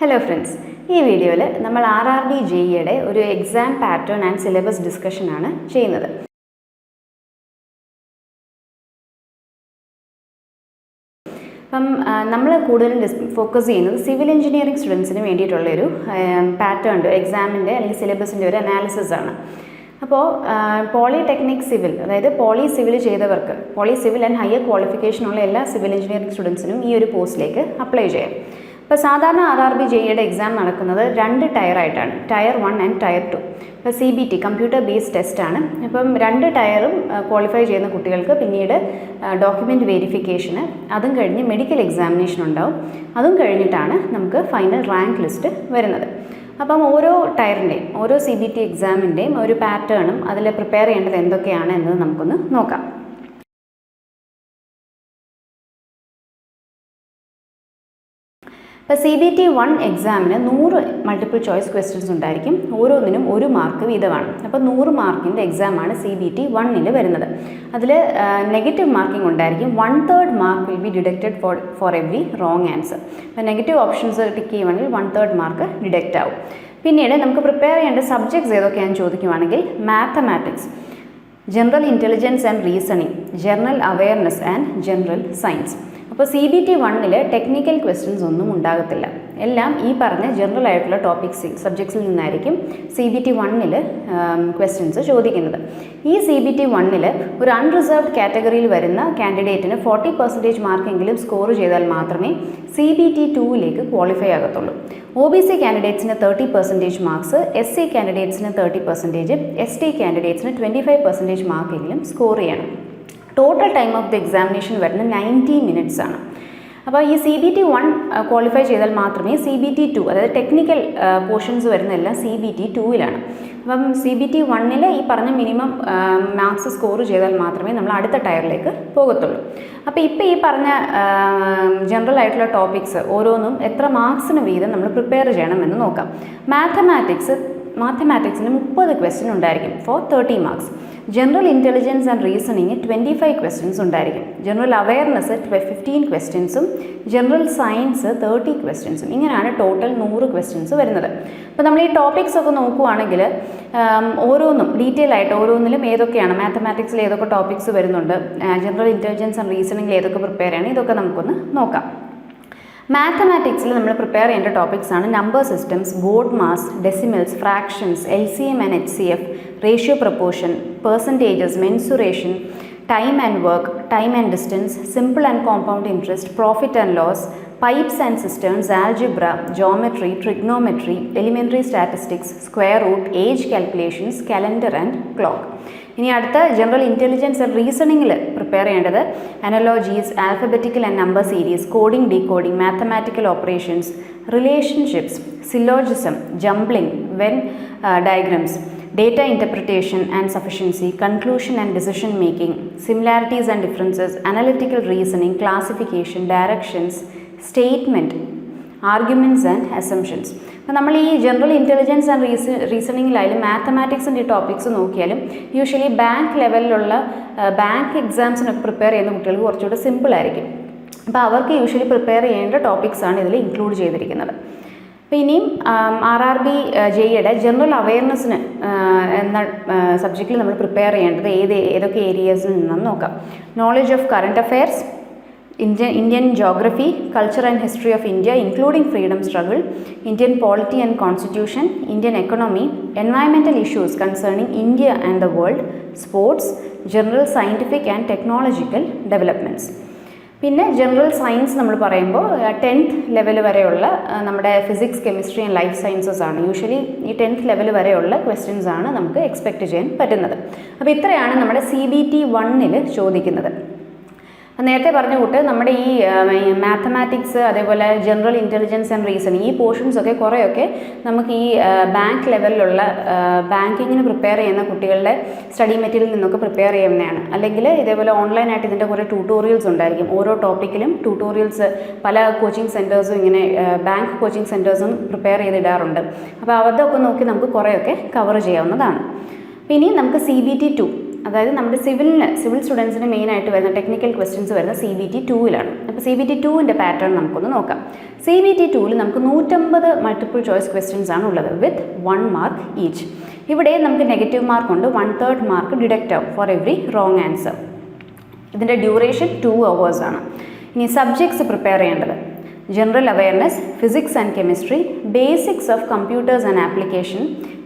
Hello friends, ഈ വീഡിയോയിൽ നമ്മൾ RRB JEE ഒരു എക്സാം പാറ്റേൺ ആൻഡ് സിലബസ് ഡിസ്കഷനാണ് ചെയ്യുന്നത്. അപ്പം നമ്മൾ കൂടുതലും ഫോക്കസ് ചെയ്യുന്നത് സിവിൽ എഞ്ചിനീയറിംഗ് സ്റ്റുഡൻസിന് വേണ്ടിയിട്ടുള്ളൊരു പാറ്റേൺ എക്സാമിൻ്റെ അല്ലെങ്കിൽ സിലബസിൻ്റെ ഒരു അനാലിസിസ് ആണ്. അപ്പോൾ പോളിടെക്നിക് സിവിൽ, അതായത് പോളി സിവിൽ ചെയ്തവർക്ക്, പോളി സിവിൽ ആൻഡ് ഹയർ ക്വാളിഫിക്കേഷനുള്ള എല്ലാ സിവിൽ എഞ്ചിനീയറിംഗ് സ്റ്റുഡൻസിനും ഈ ഒരു പോസ്റ്റിലേക്ക് അപ്ലൈ ചെയ്യാം. ഇപ്പോൾ സാധാരണ RRB JEE എക്സാം നടക്കുന്നത് 2 ടയറായിട്ടാണ്, ടയർ 1 ആൻഡ് ടയർ 2. ഇപ്പോൾ CBT കമ്പ്യൂട്ടർ ബേസ്ഡ് ടെസ്റ്റാണ്. ഇപ്പം 2 ടയറും ക്വാളിഫൈ ചെയ്യുന്ന കുട്ടികൾക്ക് പിന്നീട് ഡോക്യുമെൻറ്റ് വെരിഫിക്കേഷന്, അതും കഴിഞ്ഞ് മെഡിക്കൽ എക്സാമിനേഷൻ ഉണ്ടാവും. അതും കഴിഞ്ഞിട്ടാണ് നമുക്ക് ഫൈനൽ റാങ്ക് ലിസ്റ്റ് വരുന്നത്. അപ്പം ഓരോ ടയറിൻ്റെയും ഓരോ CBT എക്സാമിൻ്റെയും ഒരു പാറ്റേണും അതിൽ പ്രിപ്പയർ ചെയ്യേണ്ടത് എന്തൊക്കെയാണ് എന്നത് നമുക്കൊന്ന് നോക്കാം. ഇപ്പോൾ CBT 1 എക്സാമിന് 100 മൾട്ടിപ്പിൾ ചോയ്സ് ക്വസ്റ്റ്യൻസ് ഉണ്ടായിരിക്കും. ഓരോന്നിനും 1 മാർക്ക് വീതമാണ്. അപ്പോൾ 100 മാർക്കിൻ്റെ എക്സാമാണ് CBT 1 വരുന്നത്. അതിൽ നെഗറ്റീവ് മാർക്കിംഗ് ഉണ്ടായിരിക്കും. 1/3 mark will be deducted for every wrong answer. അപ്പോൾ നെഗറ്റീവ് ഓപ്ഷൻസ് ടിക്ക് ചെയ്യുവാണെങ്കിൽ 1/3 മാർക്ക് ഡിഡക്റ്റ് ആവും. പിന്നീട് നമുക്ക് പ്രിപ്പയർ ചെയ്യേണ്ട സബ്ജക്ട്സ് ഏതൊക്കെയാണെന്ന് ചോദിക്കുവാണെങ്കിൽ mathematics, general intelligence and reasoning, general awareness and general science. അപ്പോൾ CBT 1 ടെക്നിക്കൽ ക്വസ്റ്റ്യൻസ് ഒന്നും ഉണ്ടാകത്തില്ല. എല്ലാം ഈ പറഞ്ഞ ജനറൽ ആയിട്ടുള്ള സബ്ജക്ട്സിൽ നിന്നായിരിക്കും CBT 1 ക്വസ്റ്റ്യൻസ് ചോദിക്കുന്നത്. ഈ CBT 1 ഒരു അൺറിസർവ്ഡ് കാറ്റഗറിയിൽ വരുന്ന കാൻഡിഡേറ്റിന് 40% മാർക്കെങ്കിലും സ്കോർ ചെയ്താൽ മാത്രമേ CBT 2 ക്വാളിഫൈ ആകത്തുള്ളൂ. OBC കാൻഡിഡേറ്റ്സിന് 30% മാർക്സ്, SC കാൻഡിഡേറ്റ്സിന് 30%, ST കാൻഡിഡേറ്റ്സിന് 25% മാർക്കെങ്കിലും സ്കോർ ചെയ്യണം. Total time of the examination വരുന്നത് 90 മിനിറ്റ്സ് ആണ്. അപ്പോൾ ഈ CBT 1 ക്വാളിഫൈ ചെയ്താൽ മാത്രമേ CBT 2, അതായത് ടെക്നിക്കൽ പോർഷൻസ് വരുന്നതെല്ലാം CBT 2 അപ്പം CBT 1 ഈ പറഞ്ഞ മിനിമം മാർക്സ് സ്കോർ ചെയ്താൽ മാത്രമേ നമ്മൾ അടുത്ത ടയറിലേക്ക് പോകത്തുള്ളൂ. അപ്പോൾ ഇപ്പോൾ ഈ പറഞ്ഞ ജനറൽ ആയിട്ടുള്ള ടോപ്പിക്സ് ഓരോന്നും എത്ര മാർക്സിന് വീതം നമ്മൾ പ്രിപ്പയർ ചെയ്യണമെന്ന് നോക്കാം. മാത്തമാറ്റിക്സിന് 30 ക്വസ്റ്റ്യൻ ഉണ്ടായിരിക്കും for 30 marks. General intelligence and reasoning 25 questions ഉണ്ടായിരിക്കും. ജനറൽ അവെയർനെസ് 15 ക്വസ്റ്റ്യൻസും ജനറൽ സയൻസ് 30 ക്വസ്റ്റ്യൻസും. ഇങ്ങനെയാണ് ടോട്ടൽ 100 ക്വസ്റ്റ്യൻസ് വരുന്നത്. അപ്പോൾ നമ്മൾ ഈ ടോപ്പിക്സ് ഒക്കെ നോക്കുകയാണെങ്കിൽ ഓരോന്നും ഡീറ്റെയിൽ ആയിട്ട് ഓരോന്നിലും ഏതൊക്കെയാണ് മാത്തമാറ്റിക്സിൽ ഏതൊക്കെ ടോപ്പിക്സ് വരുന്നുണ്ട്, ജനറൽ ഇൻ്റലിജൻസ് ആൻഡ് റീസണിങ്ങിൽ ഏതൊക്കെ പ്രിപ്പയർ ചെയ്യണം, ഇതൊക്കെ നമുക്കൊന്ന് നോക്കാം. മാത്തമാറ്റിക്സിൽ നമ്മൾ പ്രിപ്പയർ ചെയ്യേണ്ട ടോപ്പിക്സ് ആണ് number systems, BODMAS, decimals, fractions, LCM and HCF, ratio proportion, percentages, mensuration, time and work, time and distance, simple and compound interest, profit and loss, pipes and cisterns, algebra, geometry, trigonometry, elementary statistics, square root, age calculations, calendar and clock. ഇനി അടുത്ത general intelligence and റീസണിങ്ങിൽ prepare ചെയ്യേണ്ടത് analogies, alphabetical and number series, coding, decoding, mathematical operations, relationships, syllogism, jumbling, Venn diagrams, data interpretation and sufficiency, conclusion and decision making, similarities and differences, analytical reasoning, classification, directions, statement, arguments and assumptions. അപ്പോൾ നമ്മൾ ഈ general intelligence and റീസണിങ്ങിലായാലും മാത്തമാറ്റിക്സിൻ്റെ topics നോക്കിയാലും usually bank ലെവലിലുള്ള bank എക്സാംസിനൊക്കെ prepare ചെയ്യുന്ന കുട്ടികൾക്ക് കുറച്ചുകൂടെ സിമ്പിളായിരിക്കും. അപ്പോൾ അവർക്ക് യൂഷ്വലി പ്രിപ്പയർ ചെയ്യേണ്ട ടോപ്പിക്സാണ് ഇതിൽ ഇൻക്ലൂഡ് ചെയ്തിരിക്കുന്നത്. അപ്പോൾ ഇനിയും RRB JEE ജനറൽ അവെയർനെസ്സിന് എന്ന സബ്ജക്റ്റിൽ നമ്മൾ പ്രിപ്പയർ ചെയ്യേണ്ടത് ഏതൊക്കെ ഏരിയാസിൽ നിന്നും നോക്കാം. Knowledge of current affairs, Indian geography, culture and history of India including freedom struggle, Indian polity and constitution, Indian economy, environmental issues concerning India and the world, sports, general scientific and technological developments. പിന്നെ general science നമ്മൾ പറയുമ്പോൾ 10th level വരെയുള്ള നമ്മുടെ physics, chemistry and life sciences ആണ്. Usually ഈ 10th level വരെയുള്ള questions ആണ് നമുക്ക് എക്സ്പെക്റ്റ് ചെയ്യാൻ പറ്റുന്നത്. അപ്പോൾ ഇത്രയാണ് നമ്മുടെ CBT 1 ചോദിക്കുന്നത്. നേരത്തെ പറഞ്ഞ കൂട്ട് നമ്മുടെ ഈ മാത്തമാറ്റിക്സ്, അതേപോലെ ജനറൽ ഇൻ്റലിജൻസ് ആൻഡ് റീസണിങ്, ഈ പോർഷൻസൊക്കെ കുറേയൊക്കെ നമുക്ക് ഈ ബാങ്ക് ലെവലിലുള്ള ബാങ്കിങ്ങിന് പ്രിപ്പയർ ചെയ്യുന്ന കുട്ടികളുടെ സ്റ്റഡി മെറ്റീരിയലിൽ നിന്നൊക്കെ പ്രിപ്പയർ ചെയ്യുന്നതാണ്. അല്ലെങ്കിൽ ഇതേപോലെ ഓൺലൈനായിട്ട് ഇതിൻ്റെ കുറേ ട്യൂട്ടോറിയൽസ് ഉണ്ടായിരിക്കും. ഓരോ ടോപ്പിക്കിലും ട്യൂട്ടോറിയൽസ് പല കോച്ചിങ് സെൻറ്റേഴ്സും ഇങ്ങനെ ബാങ്ക് കോച്ചിങ് സെൻറ്റേഴ്സും പ്രിപ്പയർ ചെയ്തിടാറുണ്ട്. അപ്പോൾ അതൊക്കെ നോക്കി നമുക്ക് കുറേയൊക്കെ കവർ ചെയ്യാവുന്നതാണ്. ഇനി നമുക്ക് CBT 2 അതായത് നമ്മുടെ സിവിൽ സ്റ്റുഡൻസിന് മെയിനായിട്ട് വരുന്ന ടെക്നിക്കൽ ക്വസ്റ്റ്യൻസ് വരുന്ന CBT 2-ലാണ്. അപ്പോൾ CBT 2-ൻ്റെ പാറ്റേൺ നമുക്കൊന്ന് നോക്കാം. CBT 2-ൽ നമുക്ക് 150 മൾട്ടിപ്പിൾ ചോയ്സ് ക്വസ്റ്റ്യൻസ് ആണ് ഉള്ളത് വിത്ത് 1 മാർക്ക് ഈച്ച്. ഇവിടെ നമുക്ക് നെഗറ്റീവ് മാർക്ക് ഉണ്ട്, 1/3 മാർക്ക് ഡിഡക്റ്റ് ആവും ഫോർ എവറി റോങ് ആൻസർ. ഇതിൻ്റെ ഡ്യൂറേഷൻ 2 hours ആണ്. ഇനി സബ്ജക്ട്സ് പ്രിപ്പയർ ചെയ്യേണ്ടത് general awareness, physics and chemistry, basics of computers and application,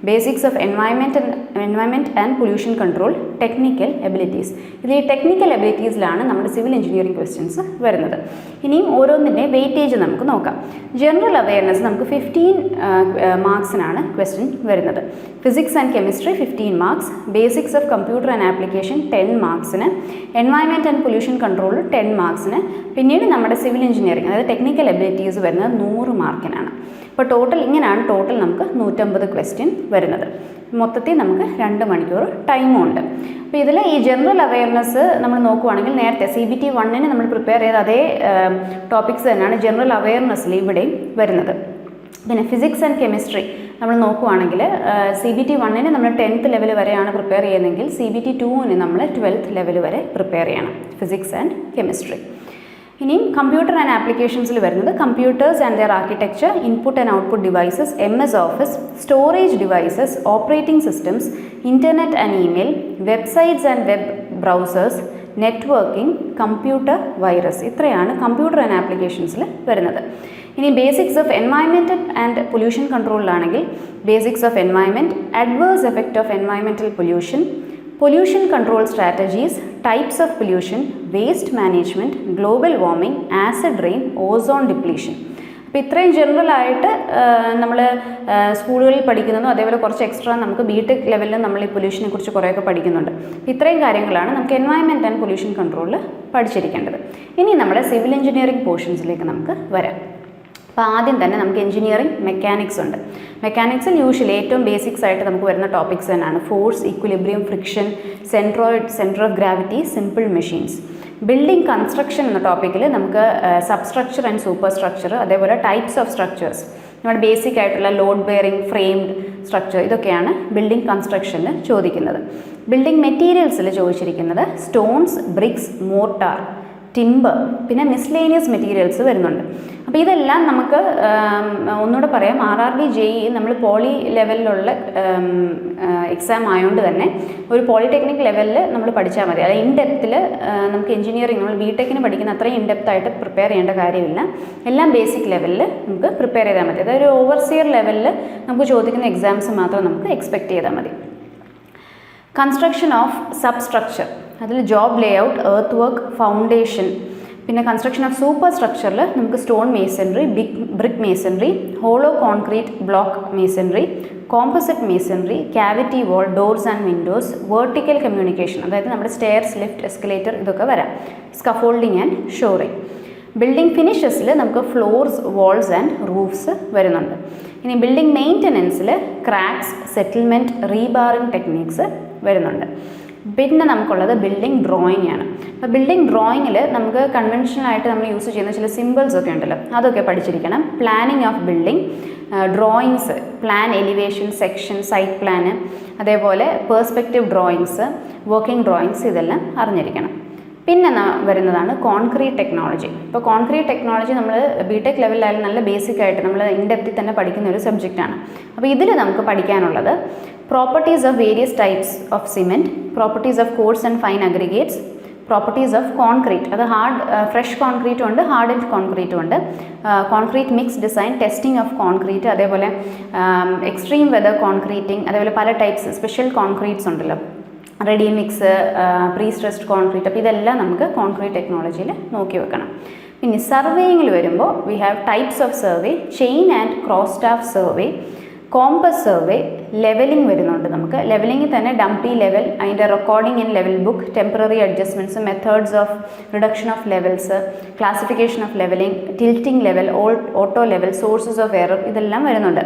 basics of environment and pollution control, technical abilities. ഇതിൽ ഈ ടെക്നിക്കൽ എബിലിറ്റീസിലാണ് നമ്മുടെ civil engineering questions വരുന്നത്. ഇനിയും ഓരോന്നിൻ്റെ വെയിറ്റേജ് നമുക്ക് നോക്കാം. ജനറൽ അവയർനെസ് നമുക്ക് 15 മാർക്സിനാണ് ക്വസ്റ്റ്യൻ വരുന്നത്. Physics and chemistry 15 marks, basics of computer and application 10 മാർക്സിന്, എൻവയൺമെൻറ്റ് ആൻഡ് പൊല്യൂഷൻ കൺട്രോൾ 10 മാർക്സിന്, പിന്നീട് നമ്മുടെ സിവിൽ എഞ്ചിനീയറിംഗ് അതായത് ടെക്നിക്കൽ എബിലിറ്റീസ് വരുന്നത് 100 മാർക്കിനാണ്. അപ്പോൾ ഇങ്ങനെയാണ് ടോട്ടൽ നമുക്ക് 150 ക്വസ്റ്റ്യൻ വരുന്നത്. മൊത്തത്തിൽ നമുക്ക് 2 മണിക്കൂർ ടൈമും ഉണ്ട്. അപ്പോൾ ഇതിൽ ഈ ജനറൽ അവയർനെസ് നമ്മൾ നോക്കുവാണെങ്കിൽ നേരത്തെ CBT 1-ന് നമ്മൾ പ്രിപ്പയർ ചെയ്ത അതേ ടോപ്പിക്സ് തന്നെയാണ് ജനറൽ അവയർനെസ്സിൽ ഇവിടെയും വരുന്നത്. പിന്നെ ഫിസിക്സ് ആൻഡ് കെമിസ്ട്രി നമ്മൾ നോക്കുവാണെങ്കിൽ CBT 1-ന് നമ്മൾ 10th ലെവൽ വരെയാണ് പ്രിപ്പയർ ചെയ്യുന്നതെങ്കിൽ CBT 2-ന് നമ്മൾ 12th ലെവൽ വരെ പ്രിപ്പയർ ചെയ്യണം ഫിസിക്സ് ആൻഡ് കെമിസ്ട്രി. ഇനിയും കമ്പ്യൂട്ടർ ആൻഡ് ആപ്ലിക്കേഷൻസിൽ വരുന്നത് computers and their architecture, input and output devices, MS Office, storage devices, operating systems, internet and email, websites and web browsers, networking, computer virus. ഇത്രയാണ് computer and ആപ്ലിക്കേഷൻസിൽ വരുന്നത്. ഇനി basics of environment and pollution കൺട്രോളിലാണെങ്കിൽ basics of environment, adverse effect of environmental pollution, pollution control strategies, types of pollution, waste management, global warming, acid rain, ozone depletion. അപ്പോൾ ഇത്രയും ജനറലായിട്ട് നമ്മൾ സ്കൂളുകളിൽ പഠിക്കുന്നതും അതേപോലെ കുറച്ച് എക്സ്ട്രാ നമുക്ക് BTech ലെവലിൽ നമ്മൾ ഈ പൊല്യൂഷനെ കുറിച്ച് കുറേയൊക്കെ പഠിക്കുന്നുണ്ട്. ഇത്രയും കാര്യങ്ങളാണ് നമുക്ക് എൻവയൺമെൻറ്റ് ആൻഡ് പൊല്യൂഷൻ കൺട്രോളിൽ പഠിച്ചിരിക്കേണ്ടത്. ഇനി നമ്മുടെ സിവിൽ എഞ്ചിനീയറിംഗ് പോർഷൻസിലേക്ക് നമുക്ക് വരാം. അപ്പോൾ ആദ്യം തന്നെ നമുക്ക് എഞ്ചിനീയറിംഗ് മെക്കാനിക്സ് ഉണ്ട്. മെക്കാനിക്സിൽ യൂഷ്വലി ഏറ്റവും ബേസിക്സ് ആയിട്ട് നമുക്ക് വരുന്ന ടോപ്പിക്സ് തന്നെയാണ് force, equilibrium, friction, centre of gravity, simple machines. Building construction എന്ന ടോപ്പിക്കിൽ നമുക്ക് സബ്സ്ട്രക്ചർ ആൻഡ് സൂപ്പർ സ്ട്രക്ചർ, അതേപോലെ ടൈപ്സ് ഓഫ് സ്ട്രക്ചേഴ്സ്, നമ്മുടെ ബേസിക് ആയിട്ടുള്ള ലോഡ് ബെയറിംഗ്, ഫ്രെയിംഡ് സ്ട്രക്ചർ, ഇതൊക്കെയാണ് ബിൽഡിംഗ് കൺസ്ട്രക്ഷനിൽ ചോദിക്കുന്നത്. ബിൽഡിംഗ് മെറ്റീരിയൽസിൽ ചോദിച്ചിരിക്കുന്നത് സ്റ്റോൺസ്, ബ്രിക്സ്, മോർട്ടാർ, ടിമ്പർ, പിന്നെ മിസ്ലേനിയസ് മെറ്റീരിയൽസ് വരുന്നുണ്ട്. അപ്പോൾ ഇതെല്ലാം നമുക്ക് ഒന്നുകൂടെ പറയാം, RRB JEE നമ്മൾ പോളി ലെവലിലുള്ള എക്സാം ആയതുകൊണ്ട് തന്നെ ഒരു പോളിടെക്നിക് ലെവലിൽ നമ്മൾ പഠിച്ചാൽ മതി. അതായത് ഇൻഡെപ്തിൽ നമുക്ക് എഞ്ചിനീയറിംഗ് നമ്മൾ BTechന് പഠിക്കുന്ന അത്രയും ഇൻഡെപ്തായിട്ട് പ്രിപ്പയർ ചെയ്യേണ്ട കാര്യമില്ല. എല്ലാം ബേസിക് ലെവലിൽ നമുക്ക് പ്രിപ്പയർ ചെയ്താൽ മതി. അതായത് ഒരു ഓവർസിയർ ലെവലിൽ നമുക്ക് ചോദിക്കുന്ന എക്സാംസ് മാത്രം നമുക്ക് എക്സ്പെക്റ്റ് ചെയ്താൽ മതി. കൺസ്ട്രക്ഷൻ ഓഫ് സബ്സ്ട്രക്ചർ, അതിൽ job layout, earth work, foundation, പിന്നെ കൺസ്ട്രക്ഷൻ ഓഫ് സൂപ്പർ സ്ട്രക്ചറിൽ നമുക്ക് stone masonry, brick masonry, hollow concrete block masonry, composite masonry, cavity wall, doors and Windows, vertical communication, അതായത് നമ്മുടെ സ്റ്റെയർസ്, ലിഫ്റ്റ്, എസ്കലേറ്റർ, ഇതൊക്കെ വരാം. Scaffolding and shoring. Building ഫിനിഷസിൽ നമുക്ക് floors, walls and roofs വരുന്നുണ്ട്. ഇനി building മെയിൻ്റനൻസിൽ cracks, settlement, റീബാറിംഗ് techniques വരുന്നുണ്ട്. പിന്നെ നമുക്കുള്ളത് ബിൽഡിംഗ് ഡ്രോയിങ് ആണ്. അപ്പോൾ ബിൽഡിംഗ് ഡ്രോയിങ്ങിൽ നമുക്ക് കൺവെൻഷനലായിട്ട് നമ്മൾ യൂസ് ചെയ്യുന്ന ചില സിമ്പിൾസ് ഒക്കെ ഉണ്ടല്ലോ, അതൊക്കെ പഠിച്ചിരിക്കണം. Planning of building, drawings, plan, elevation, section, site plan, അതേപോലെ പേഴ്സ്പെക്റ്റീവ് ഡ്രോയിങ്സ്, വർക്കിംഗ് ഡ്രോയിങ്സ്, ഇതെല്ലാം അറിഞ്ഞിരിക്കണം. പിന്നെ വരുന്നതാണ് കോൺക്രീറ്റ് ടെക്നോളജി. ഇപ്പോൾ കോൺക്രീറ്റ് ടെക്നോളജി നമ്മൾ BTech ലെവലിലായാലും നല്ല ബേസിക് ആയിട്ട് നമ്മൾ ഇൻഡെപ്തിൽ തന്നെ പഠിക്കുന്ന ഒരു സബ്ജക്റ്റാണ്. അപ്പോൾ ഇതിൽ നമുക്ക് പഠിക്കാനുള്ളത് properties of various types of cement, properties of course and fine aggregates, properties of concrete, അത് ഫ്രഷ് കോൺക്രീറ്റും ഉണ്ട്, ഹാർഡ് ആൻഡ് കോൺക്രീറ്റും ഉണ്ട്, concrete mix design, testing of concrete, അതേപോലെ എക്സ്ട്രീം വെതർ കോൺക്രീറ്റിംഗ്, അതേപോലെ പല ടൈപ്സ് സ്പെഷ്യൽ കോൺക്രീറ്റ്സ് ഉണ്ടല്ലോ, ready mix, pre stressed concrete. അപ്പോൾ ഇതെല്ലാം നമുക്ക് കോൺക്രീറ്റ് ടെക്നോളജിയിൽ നോക്കി വെക്കണം. പിന്നെ സർവേയിങ്ങിൽ വരുമ്പോൾ we have types of survey, chain and cross staff survey, compass survey, levelling വരുന്നുണ്ട്. നമുക്ക് ലെവലിംഗിൽ തന്നെ ഡംപി ലെവൽ, അതിൻ്റെ recording in level book, temporary adjustments, methods of reduction of levels, classification of levelling, tilting level, auto level, sources of error, ഇതെല്ലാം വരുന്നുണ്ട്.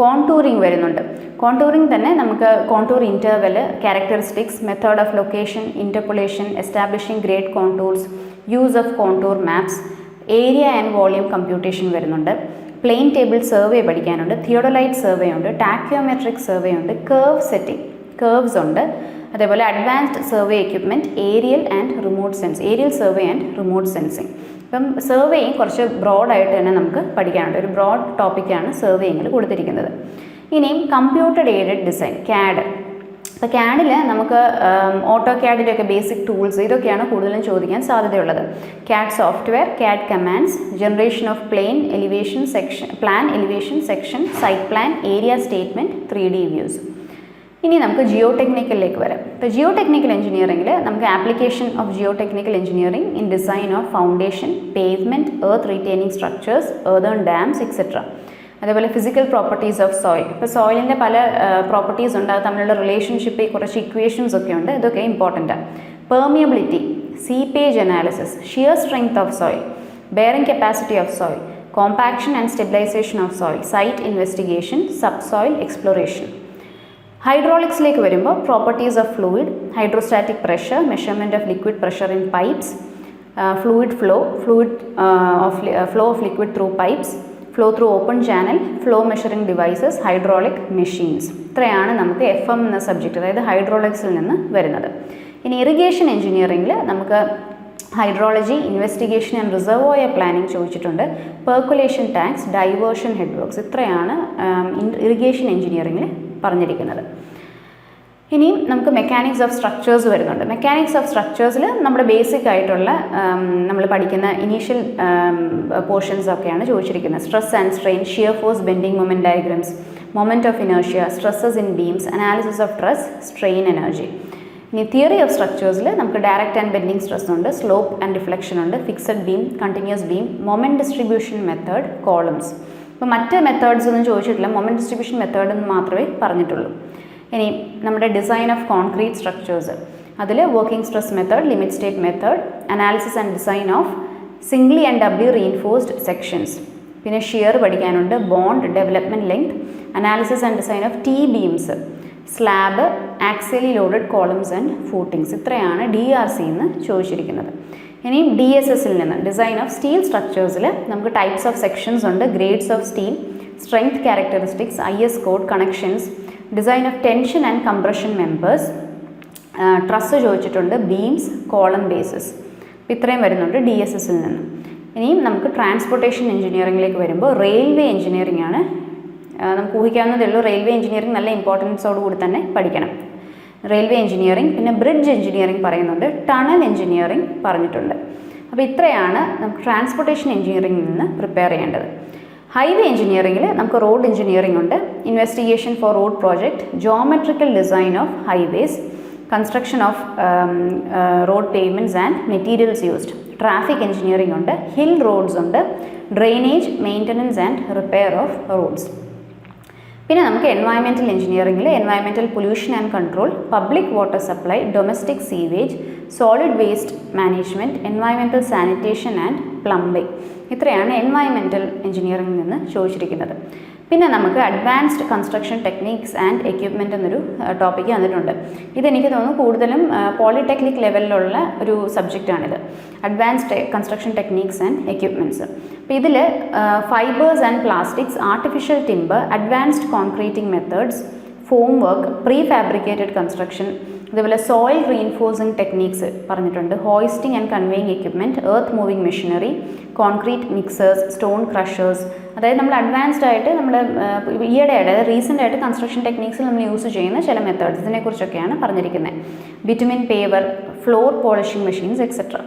Contouring വരുന്നുണ്ട്. Contouring തന്നെ നമുക്ക് contour interval, characteristics, method of location, interpolation, establishing grade contours, use of contour maps, area and volume computation വരുന്നുണ്ട്. Plane table survey പഠിക്കാനുണ്ട്, theodolite survey ഉണ്ട്, tacheometric survey ഉണ്ട്, curve setting, curves ഉണ്ട്, അതേപോലെ advanced survey equipment, aerial survey and remote sensing. ഇപ്പം surveying കുറച്ച് ബ്രോഡായിട്ട് തന്നെ നമുക്ക് പഠിക്കാനുണ്ട്. ഒരു ബ്രോഡ് ടോപ്പിക്കാണ് സർവേയിങ്ങിൽ കൊടുത്തിരിക്കുന്നത്. ഇനിയും കമ്പ്യൂട്ടർ എയ്ഡഡ് ഡിസൈൻ, CAD. അപ്പോൾ CAD-ൽ നമുക്ക് ഓട്ടോ ക്യാഡിൻ്റെയൊക്കെ ബേസിക് ടൂൾസ് ഇതൊക്കെയാണ് കൂടുതലും ചോദിക്കാൻ സാധ്യതയുള്ളത്. CAD software, CAD commands, generation of plan elevation section, site plan, area statement, 3D views. ഇനി നമുക്ക് ജിയോ ടെക്നിക്കലിലേക്ക് വരാം. ഇപ്പോൾ ജിയോ ടെക്നിക്കൽ എഞ്ചിനീയറിംഗിൽ നമുക്ക് application of geotechnical engineering in design of foundation, pavement, earth retaining structures, earthen dams etcetera. അതേപോലെ physical properties of soil. ഇപ്പോൾ സോയിലിൻ്റെ പല പ്രോപ്പർട്ടീസ് ഉണ്ട്, അത് തമ്മിലുള്ള റിലേഷൻഷിപ്പ്, കുറച്ച് ഇക്വേഷൻസ് ഒക്കെ ഉണ്ട്, ഇതൊക്കെ ഇമ്പോർട്ടൻ്റാണ്. Permeability, seepage analysis, shear strength of soil, bearing capacity of soil, compaction and stabilisation of soil, site investigation, subsoil exploration. ഹൈഡ്രോളിക്സിലേക്ക് വരുമ്പോൾ properties of fluid, hydrostatic pressure, measurement of liquid pressure in pipes, fluid flow of liquid through pipes, flow through open channel, flow measuring devices, hydraulic machines. ഇത്രയാണ് നമുക്ക് FM എന്ന subject, അതായത് ഹൈഡ്രോളിക്സിൽ നിന്ന് വരുന്നത്. ഇനി irrigation എഞ്ചിനീയറിംഗിൽ നമുക്ക് hydrology, investigation and reservoir planning ചോദിച്ചിട്ടുണ്ട്. Percolation tanks, diversion head works, ഇത്രയാണ് ഇറിഗേഷൻ എഞ്ചിനീയറിംഗിൽ പറഞ്ഞിരിക്കുന്നത്. ഇനിയും നമുക്ക് മെക്കാനിക്സ് ഓഫ് സ്ട്രക്ചേഴ്സ് വരുന്നുണ്ട്. മെക്കാനിക്സ് ഓഫ് സ്ട്രക്ചേഴ്സിൽ നമ്മുടെ ബേസിക് ആയിട്ടുള്ള നമ്മൾ പഠിക്കുന്ന ഇനീഷ്യൽ പോർഷൻസ് ഒക്കെയാണ് ചോദിച്ചിരിക്കുന്നത്. Stress and strain, shear force, bending moment diagrams, moment of inertia, stresses in beams, analysis of stress, strain energy. ഇനി തിയറി ഓഫ് സ്ട്രക്ചേഴ്സിൽ നമുക്ക് ഡയറക്റ്റ് ആൻഡ് ബെൻഡിങ് സ്ട്രെസ് ഉണ്ട്, സ്ലോപ്പ് ആൻഡ് ഡിഫ്ലക്ഷൻ ഉണ്ട്, fixed beam, continuous beam, moment distribution method, columns. ഇപ്പോൾ മറ്റ് methods ഒന്നും ചോദിച്ചിട്ടില്ല, moment distribution method എന്ന് മാത്രമേ പറഞ്ഞിട്ടുള്ളൂ. ഇനി നമ്മുടെ ഡിസൈൻ ഓഫ് കോൺക്രീറ്റ് സ്ട്രക്ചേഴ്സ്, അതിൽ working stress method, limit state method, analysis and design of Zwingli and W reinforced sections. പിന്നെ ഷിയർ പഠിക്കാനുണ്ട്, bond, development length, analysis and design of T beams, slab, axially loaded columns and footings. ഇത്രയാണ് DRC എന്ന് ചോദിച്ചിരിക്കുന്നത്. ഇനി DSSൽ നിന്ന് design of steel സ്ട്രക്ചേഴ്സിൽ നമുക്ക് types of sections ഉണ്ട്, grades of steel, strength characteristics, IS code, connections, design of tension and compression members, truss ചോദിച്ചിട്ടുണ്ട്, beams, column bases. അപ്പോൾ ഇത്രയും വരുന്നുണ്ട് DSSൽ നിന്ന്. ഇനിയും നമുക്ക് ട്രാൻസ്പോർട്ടേഷൻ എഞ്ചിനീയറിംഗിലേക്ക് വരുമ്പോൾ റെയിൽവേ എഞ്ചിനീയറിംഗ് ആണ്. നമുക്ക് ഊഹിക്കാവുന്നതേ ഉള്ളൂ, റെയിൽവേ എഞ്ചിനീയറിംഗ് നല്ല ഇമ്പോർട്ടൻസോട് കൂടി തന്നെ പഠിക്കണം. റെയിൽവേ എഞ്ചിനീയറിംഗ്, പിന്നെ ബ്രിഡ്ജ് എഞ്ചിനീയറിംഗ് പറയുന്നുണ്ട്, ടണൽ എഞ്ചിനീയറിംഗ് പറഞ്ഞിട്ടുണ്ട്. അപ്പോൾ ഇത്രയാണ് നമുക്ക് ട്രാൻസ്പോർട്ടേഷൻ എഞ്ചിനീയറിംഗിൽ നിന്ന് പ്രിപ്പയർ ചെയ്യേണ്ടത്. ഹൈവേ എഞ്ചിനീയറിംഗിൽ നമുക്ക് റോഡ് എഞ്ചിനീയറിംഗ് ഉണ്ട്, investigation for road project, geometrical design of highways, construction of road pavements and materials used, traffic engineering ഉണ്ട്, ഹിൽ റോഡ്സ് ഉണ്ട്, drainage, maintenance and repair of roads. പിന്നെ നമുക്ക് എൻവയൺമെൻറ്റൽ എഞ്ചിനീയറിംഗിൽ environmental pollution and control, public water supply, domestic sewage, solid waste management, environmental sanitation and plumbing. ഇത്രയാണ് environmental എഞ്ചിനീയറിംഗിൽ നിന്ന് ചോദിച്ചിരിക്കുന്നത്. പിന്നെ നമുക്ക് advanced construction techniques and equipment എന്നൊരു ടോപ്പിക്ക് വന്നിട്ടുണ്ട്. ഇതെനിക്ക് തോന്നുന്നു കൂടുതലും പോളിടെക്നിക് ലെവലിലുള്ള ഒരു സബ്ജക്റ്റാണിത്, advanced construction techniques and equipments. അപ്പോൾ ഇതിൽ fibres and plastics, artificial timber, advanced concreting methods, form work, prefabricated construction, അതേപോലെ സോയിൽ റീഇൻഫോഴ്സിംഗ് ടെക്നീക്സ് പറഞ്ഞിട്ടുണ്ട്, hoisting and conveying equipment, earth moving machinery, concrete mixers, stone crushers. അതായത് നമ്മൾ advanced ആയിട്ട് നമ്മൾ ഈയിടെയായിട്ട്, അതായത് റീസെൻ്റ് ആയിട്ട് കൺസ്ട്രക്ഷൻ ടെക്നീക്സിൽ നമ്മൾ യൂസ് ചെയ്യുന്ന ചില മെത്തേഡ്സ്, ഇതിനെക്കുറിച്ചൊക്കെയാണ് പറഞ്ഞിരിക്കുന്നത്. Bitumen paver, floor polishing machines etcetera.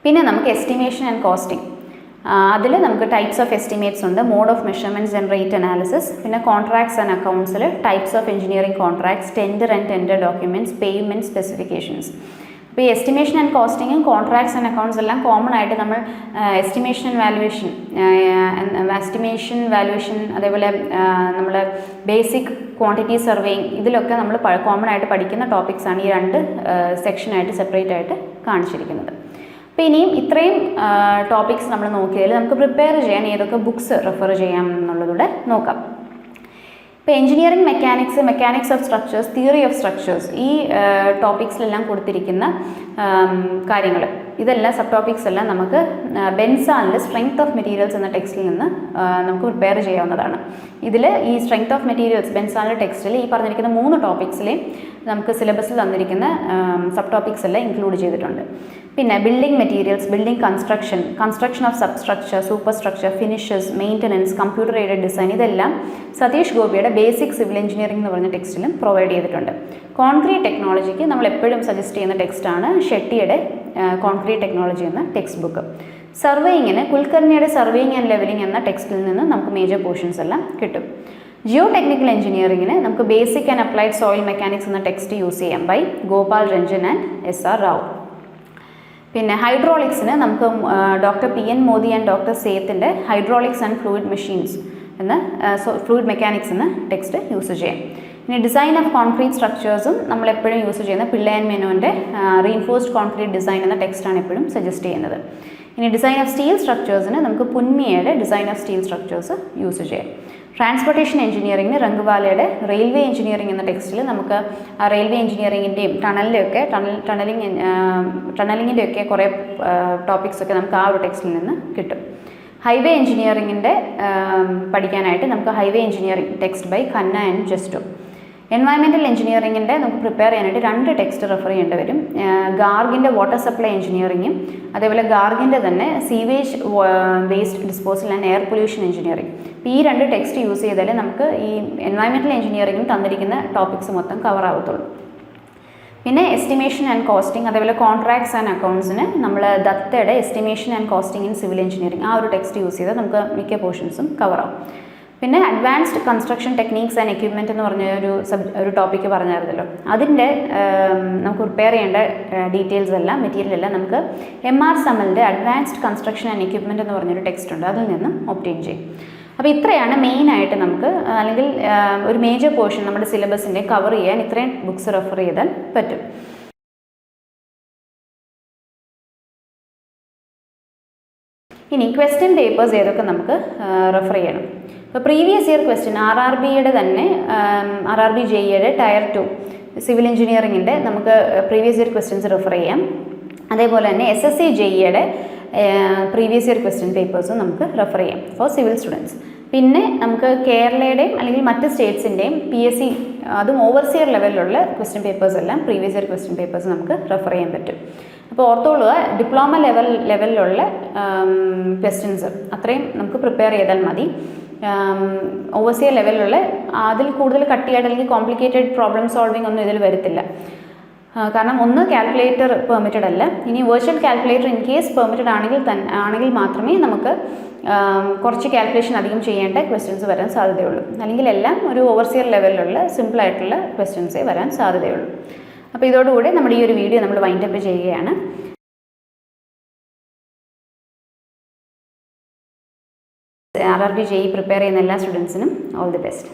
പിന്നെ നമുക്ക് എസ്റ്റിമേഷൻ ആൻഡ് കോസ്റ്റിംഗ്, അതിൽ നമുക്ക് ടൈപ്സ് ഓഫ് എസ്റ്റിമേറ്റ്സ് ഉണ്ട്, mode of measurements and rate analysis, പിന്നെ കോൺട്രാക്ട്സ് ആൻഡ് അക്കൗണ്ട്സിൽ types of engineering contracts, tender and tender documents, payment specifications. അപ്പോൾ ഈ എസ്റ്റിമേഷൻ ആൻഡ് കോസ്റ്റിങ്ങും കോൺട്രാക്ട്സ് ആൻഡ് അക്കൗണ്ട്സ് എല്ലാം കോമൺ ആയിട്ട് നമ്മൾ എസ്റ്റിമേഷൻ വാല്യുവേഷൻ അതേപോലെ നമ്മൾ ബേസിക് ക്വാണ്ടിറ്റി സർവേയിങ്, ഇതിലൊക്കെ നമ്മൾ കോമൺ ആയിട്ട് പഠിക്കുന്ന ടോപ്പിക്സാണ് ഈ രണ്ട് സെക്ഷനായിട്ട് സെപ്പറേറ്റ് ആയിട്ട് കാണിച്ചിരിക്കുന്നത്. അപ്പോൾ ഇനിയും ഇത്രയും ടോപ്പിക്സ് നമ്മൾ നോക്കിയതിൽ നമുക്ക് പ്രിപ്പയർ ചെയ്യാൻ ഏതൊക്കെ ബുക്സ് റെഫർ ചെയ്യാം എന്നുള്ളതൂടെ നോക്കാം. ഇപ്പോൾ engineering mechanics of structures, theory of structures, ഈ ടോപ്പിക്സിലെല്ലാം കൊടുത്തിരിക്കുന്ന കാര്യങ്ങൾ ഇതെല്ലാം സബ് ടോപ്പിക്സ് എല്ലാം നമുക്ക് ബെൻസാലിൻ്റെ സ്ട്രെങ്ത് ഓഫ് മെറ്റീരിയൽസ് എന്ന ടെക്സ്റ്റിൽ നിന്ന് നമുക്ക് പ്രിപ്പയർ ചെയ്യാവുന്നതാണ്. ഇതിൽ ഈ സ്ട്രെങ്ത് ഓഫ് മെറ്റീരിയൽസ് ബെൻസാലിൻ്റെ ടെക്സ്റ്റിൽ ഈ പറഞ്ഞിരിക്കുന്ന 3 ടോപ്പിക്സിലെയും നമുക്ക് സിലബസിൽ തന്നിരിക്കുന്ന സബ് ടോപ്പിക്സ് എല്ലാം ഇൻക്ലൂഡ് ചെയ്തിട്ടുണ്ട്. പിന്നെ building materials, building construction of sub structure, super structure, finishes, maintenance, computer aided design, ഇതെല്ലാം സതീഷ് ഗോപിയുടെ ബേസിക് സിവിൽ എഞ്ചിനീയറിംഗ് എന്ന് പറഞ്ഞ ടെക്സ്റ്റിലും പ്രൊവൈഡ് ചെയ്തിട്ടുണ്ട്. കോൺക്രീറ്റ് ടെക്നോളജിക്ക് നമ്മൾ എപ്പോഴും സജസ്റ്റ് ചെയ്യുന്ന ടെക്സ്റ്റാണ് ഷെട്ടിയുടെ കോൺക്രീറ്റ് ടെക്നോളജി എന്ന ടെക്സ്റ്റ് ബുക്ക്. സർവേയിങ്ങിന് കുൽക്കർണിയുടെ സർവേയിങ് ആൻഡ് ലെവലിംഗ് എന്ന ടെക്സ്റ്റിൽ നിന്ന് നമുക്ക് മേജർ പോർഷൻസ് എല്ലാം കിട്ടും. ജിയോ ടെക്നിക്കൽ എഞ്ചിനീയറിംഗിന് നമുക്ക് basic and applied soil mechanics എന്ന ടെക്സ്റ്റ് യൂസ് ചെയ്യാം by Gopal Ranjan and SR Rao. പിന്നെ ഹൈഡ്രോളിക്സിന് നമുക്ക് doctor PN Modi and doctor സേത്തിൻ്റെ ഹൈഡ്രോളിക്സ് ആൻഡ് ഫ്ലൂയിഡ് മെഷീൻസ് എന്ന ഫ്ലൂയിഡ് മെക്കാനിക്സ് എന്ന ടെക്സ്റ്റ് യൂസ് ചെയ്യാം. ഇനി ഡിസൈൻ ഓഫ് കോൺക്രീറ്റ് സ്ട്രക്ചേഴ്സും നമ്മളെപ്പോഴും യൂസ് ചെയ്യുന്ന പിള്ളയൻ മേനോൻ്റെ റീഇൻഫോഴ്സ്ഡ് കോൺക്രീറ്റ് ഡിസൈൻ എന്ന ടെക്സ്റ്റാണ് എപ്പോഴും സജസ്റ്റ് ചെയ്യുന്നത്. ഇനി ഡിസൈൻ ഓഫ് സ്റ്റീൽ സ്ട്രക്ചേഴ്സിന് നമുക്ക് പുന്മിയയുടെ design of steel structures use ചെയ്യാം. ട്രാൻസ്പോർട്ടേഷൻ എഞ്ചിനീയറിംഗിന് റംഗവാലയുടെ റെയിൽവേ എഞ്ചിനീയറിംഗ് എന്ന ടെക്സ്റ്റിൽ നമുക്ക് ആ റെയിൽവേ എഞ്ചിനീയറിംഗിൻ്റെയും ടണലിങ്ങിൻ്റെയൊക്കെ കുറേ ടോപ്പിക്സൊക്കെ നമുക്ക് ആ ഒരു ടെക്സ്റ്റിൽ നിന്ന് കിട്ടും. ഹൈവേ എഞ്ചിനീയറിംഗിൻ്റെ പഠിക്കാനായിട്ട് നമുക്ക് highway engineering text by Khanna and Justo. Environmental എഞ്ചിനീയറിംഗിൻ്റെ നമുക്ക് പ്രിപ്പയർ ചെയ്യാനായിട്ട് 2 ടെക്സ്റ്റ് റെഫർ ചെയ്യേണ്ടി വരും. ഗാർഗിൻ്റെ വാട്ടർ സപ്ലൈ എഞ്ചിനീയറിംഗും അതേപോലെ ഗാർഗിൻ്റെ തന്നെ sewage waste disposal and air pollution engineering. അപ്പോൾ ഈ 2 ടെക്സ്റ്റ് യൂസ് ചെയ്താലേ നമുക്ക് ഈ എൻവയൺമെൻറ്റൽ എഞ്ചിനീയറിംഗിൽ തന്നിരിക്കുന്ന ടോപ്പിക്സ് മൊത്തം കവർ ആവത്തുള്ളൂ. പിന്നെ എസ്റ്റിമേഷൻ ആൻഡ് കോസ്റ്റിംഗ് അതേപോലെ കോൺട്രാക്ട്സ് ആൻഡ് അക്കൗണ്ട്സിന് നമ്മൾ ദത്തയുടെ estimation and costing in civil engineering ആ ഒരു ടെക്സ്റ്റ് യൂസ് ചെയ്താൽ നമുക്ക് മിക്ക പോർഷൻസും കവർ ആവും. പിന്നെ advanced construction techniques and equipment എന്ന് പറഞ്ഞ ഒരു ടോപ്പിക്ക് പറഞ്ഞായിരുന്നല്ലോ, അതിൻ്റെ നമുക്ക് പ്രിപ്പയർ ചെയ്യേണ്ട ഡീറ്റെയിൽസ് എല്ലാം മെറ്റീരിയൽ എല്ലാം നമുക്ക് MR സമലിൻ്റെ അഡ്വാൻസ്ഡ് കൺസ്ട്രക്ഷൻ ആൻഡ് എക്യുപ്മെൻറ്റ് എന്ന് പറഞ്ഞൊരു ടെക്സ്റ്റ് ഉണ്ട്, അതിൽ നിന്നും ഒബ്റ്റെയിൻ ചെയ്യും. അപ്പോൾ ഇത്രയാണ് മെയിനായിട്ട് നമുക്ക് അല്ലെങ്കിൽ ഒരു മേജർ പോർഷൻ നമ്മുടെ സിലബസിൻ്റെ കവർ ചെയ്യാൻ ഇത്രയും ബുക്സ് റെഫർ ചെയ്താൽ പറ്റും. ഇനി ക്വസ്റ്റ്യൻ പേപ്പേഴ്സ് ഏതൊക്കെ നമുക്ക് റെഫർ ചെയ്യണം. ഇപ്പോൾ പ്രീവിയസ് ഇയർ ക്വസ്റ്റ്യൻ RRBയുടെ തന്നെ RRB JEയുടെ ടയർ 2 സിവിൽ എഞ്ചിനീയറിംഗിൻ്റെ നമുക്ക് പ്രീവിയസ് ഇയർ ക്വസ്റ്റ്യൻസ് റെഫർ ചെയ്യാം. അതേപോലെ തന്നെ SSC JEയുടെ പ്രീവിയസ് ഇയർ ക്വസ്റ്റ്യൻ പേപ്പേഴ്സും നമുക്ക് റെഫർ ചെയ്യാം ഫോർ സിവിൽ സ്റ്റുഡൻസ്. പിന്നെ നമുക്ക് കേരളയുടെയും അല്ലെങ്കിൽ മറ്റ് സ്റ്റേറ്റ്സിൻ്റെയും PSC അതും ഓവർസിയർ ലെവലിലുള്ള ക്വസ്റ്റ്യൻ പേപ്പേഴ്സ് എല്ലാം പ്രീവിയസ് ഇയർ ക്വസ്റ്റ്യൻ പേപ്പേഴ്സ് നമുക്ക് റെഫർ ചെയ്യാൻ പറ്റും. അപ്പോൾ ഓർത്തോളുക, ഡിപ്ലോമ ലെവലിലുള്ള ക്വസ്റ്റ്യൻസ് അത്രയും നമുക്ക് പ്രിപ്പയർ ചെയ്താൽ മതി. ഓവർസിയർ ലെവലിലുള്ള അതിൽ കൂടുതൽ കട്ടിയായിട്ട് അല്ലെങ്കിൽ കോംപ്ലിക്കേറ്റഡ് പ്രോബ്ലം സോൾവിങ് ഒന്നും ഇതിൽ വരത്തില്ല. കാരണം ഒന്ന് കാൽക്കുലേറ്റർ പെർമിറ്റഡ് അല്ല. ഇനി virtual calculator in case permitted ആണെങ്കിൽ മാത്രമേ നമുക്ക് കുറച്ച് കാൽക്കുലേഷൻ അധികം ചെയ്യേണ്ട ക്വസ്റ്റ്യൻസ് വരാൻ സാധ്യതയുള്ളൂ. അല്ലെങ്കിൽ എല്ലാം ഒരു ഓവർസിയർ ലെവലിലുള്ള സിമ്പിളായിട്ടുള്ള ക്വസ്റ്റ്യൻസേ വരാൻ സാധ്യതയുള്ളൂ. അപ്പോൾ ഇതോടുകൂടി നമ്മുടെ ഈ ഒരു വീഡിയോ നമ്മൾ വൈൻഡപ്പ് ചെയ്യുകയാണ്. RRB JEE പ്രിപ്പയർ ചെയ്യുന്ന എല്ലാ സ്റ്റുഡൻസിനും ഓൾ ദി ബെസ്റ്റ്.